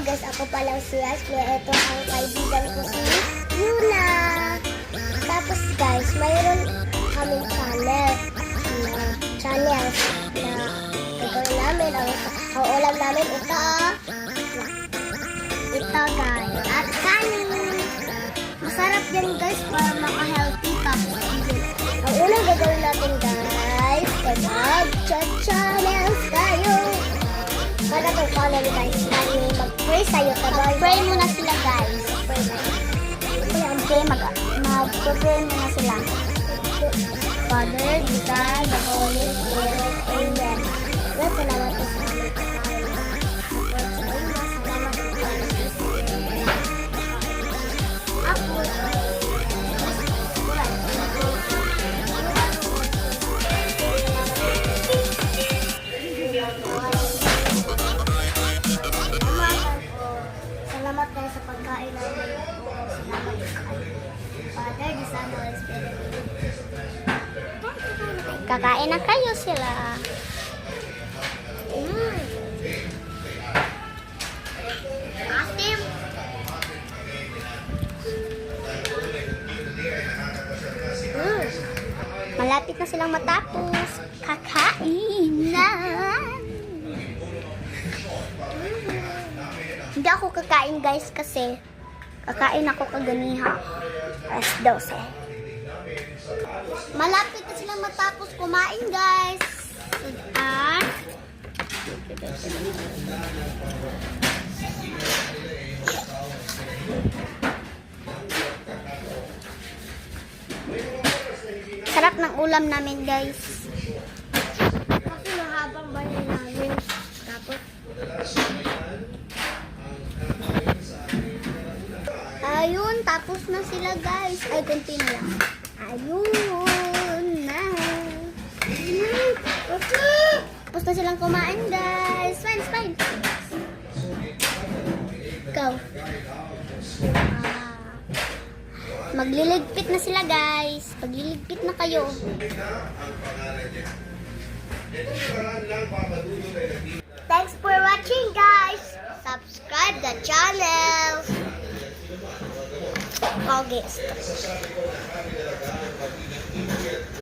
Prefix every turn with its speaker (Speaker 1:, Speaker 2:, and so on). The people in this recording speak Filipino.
Speaker 1: guys, ako pala si Ashley. Ito ang kaibigan ko si Yuna. Tapos guys, mayroon kaming channels na gagawin namin. Ang ulam namin ito guys. At kanin. Masarap yan guys para maka-healthy pa. Ang unang gagawin natin guys, mag-channels tayo. Para itong channel guys, mag-pray sa'yo. Mag-pray muna sila guys. Mag-pray muna sila. Father, the Son, the Holy Spirit, Amen. Salamat po sa amin. Salamat po sa amin. Ako, salamat tayo sa pagkain namin. Salamat kay Father, the Son, Holy Spirit. Kakain na kayo sila. Asim. Malapit na silang matapos. Kakain na. Hindi ako kakain guys kasi kakain ako kaganiha. Alas 12. Malapit na silang matapos kumain guys. Sarap ng ulam namin guys. Kasi mahabang bayan namin. Tapos ayun, tapos na sila guys. Ay, konti na lang. Ayun na. Tapos na silang kumain guys. Fine. Go. Magliligpit na sila guys. Magliligpit na kayo. Thanks for watching guys. Subscribe the channel. August.